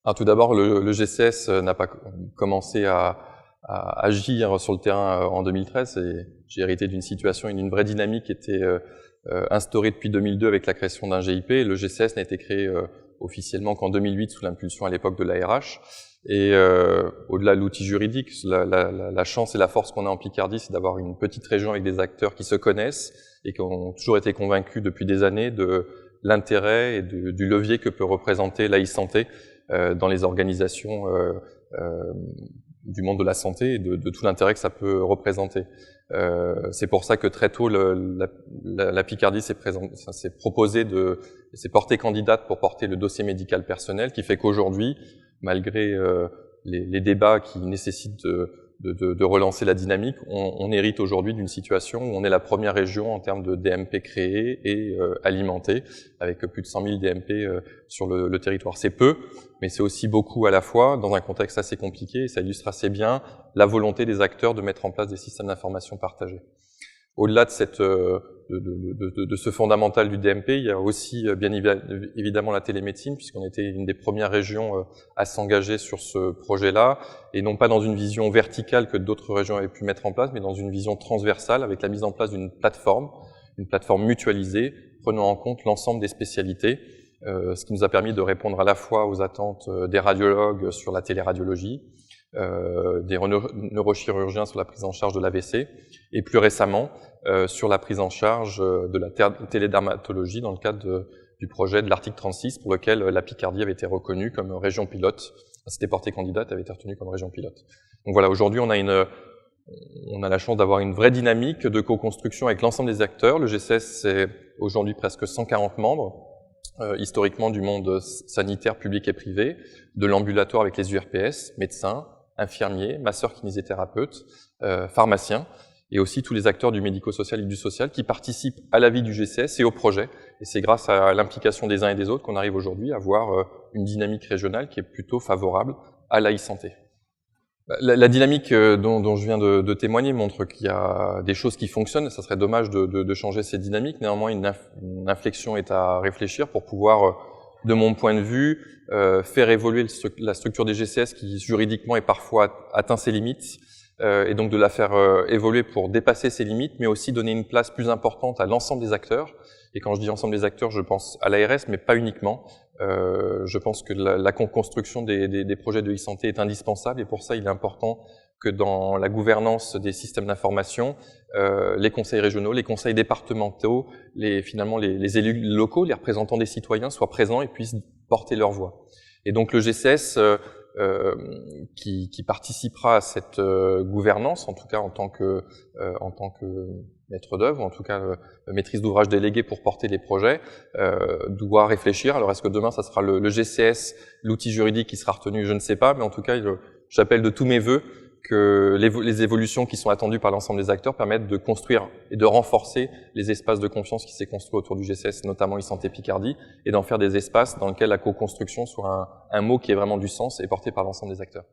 Alors tout d'abord, le GCS n'a pas commencé à agir sur le terrain en 2013. Et j'ai hérité d'une situation et d'une vraie dynamique qui était instaurée depuis 2002 avec la création d'un GIP. Le GCS n'a été créé officiellement qu'en 2008 sous l'impulsion à l'époque de l'ARH. Et au-delà de l'outil juridique, la chance et la force qu'on a en Picardie, c'est d'avoir une petite région avec des acteurs qui se connaissent et qui ont toujours été convaincus depuis des années de l'intérêt et du levier que peut représenter l'e-santé dans les organisations du monde de la santé et de tout l'intérêt que ça peut représenter. C'est pour ça que très tôt, la Picardie s'est portée candidate pour porter le dossier médical personnel, qui fait qu'aujourd'hui, malgré les débats qui nécessitent de relancer la dynamique, on hérite aujourd'hui d'une situation où on est la première région en termes de DMP créés et alimentés, avec plus de 100 000 DMP sur le territoire. C'est peu, mais c'est aussi beaucoup à la fois, dans un contexte assez compliqué, et ça illustre assez bien la volonté des acteurs de mettre en place des systèmes d'information partagés. Au-delà de ce fondamental du DMP, il y a aussi bien évidemment la télémédecine, puisqu'on était une des premières régions à s'engager sur ce projet-là, et non pas dans une vision verticale que d'autres régions avaient pu mettre en place, mais dans une vision transversale, avec la mise en place d'une plateforme mutualisée, prenant en compte l'ensemble des spécialités, ce qui nous a permis de répondre à la fois aux attentes des radiologues sur la téléradiologie, des neurochirurgiens sur la prise en charge de l'AVC, et plus récemment sur la prise en charge de la télédermatologie dans le cadre du projet de l'article 36 pour lequel la Picardie avait été reconnue comme région pilote. C'était portée candidate, avait été retenue comme région pilote. Donc voilà, aujourd'hui on a la chance d'avoir une vraie dynamique de co-construction avec l'ensemble des acteurs. Le GCS, c'est aujourd'hui presque 140 membres, historiquement du monde sanitaire public et privé, de l'ambulatoire avec les URPS, médecins, infirmiers, masseurs kinésithérapeutes, pharmaciens, et aussi tous les acteurs du médico-social et du social qui participent à la vie du GCS et au projet. Et c'est grâce à l'implication des uns et des autres qu'on arrive aujourd'hui à avoir une dynamique régionale qui est plutôt favorable à l'e-santé. La dynamique dont je viens de témoigner montre qu'il y a des choses qui fonctionnent. Ça serait dommage de changer cette dynamique. Néanmoins, une inflexion est à réfléchir pour pouvoir, de mon point de vue, faire évoluer la structure des GCS qui juridiquement est parfois atteint ses limites, et donc de la faire évoluer pour dépasser ses limites, mais aussi donner une place plus importante à l'ensemble des acteurs. Et quand je dis ensemble des acteurs, je pense à l'ARS, mais pas uniquement. Je pense que la construction des projets de e-santé est indispensable, et pour ça, il est important que dans la gouvernance des systèmes d'information, les conseils régionaux, les conseils départementaux, finalement les élus locaux, les représentants des citoyens soient présents et puissent porter leur voix. Et donc le GCS qui participera à cette gouvernance, en tout cas en tant que maître d'œuvre, ou en tout cas maîtrise d'ouvrage délégué pour porter les projets, doit réfléchir. Alors est-ce que demain ça sera le GCS, l'outil juridique qui sera retenu, je ne sais pas, mais en tout cas j'appelle de tous mes vœux que les évolutions qui sont attendues par l'ensemble des acteurs permettent de construire et de renforcer les espaces de confiance qui s'est construit autour du GCS, notamment e-santé Picardie, et d'en faire des espaces dans lesquels la co-construction soit un mot qui ait vraiment du sens et porté par l'ensemble des acteurs.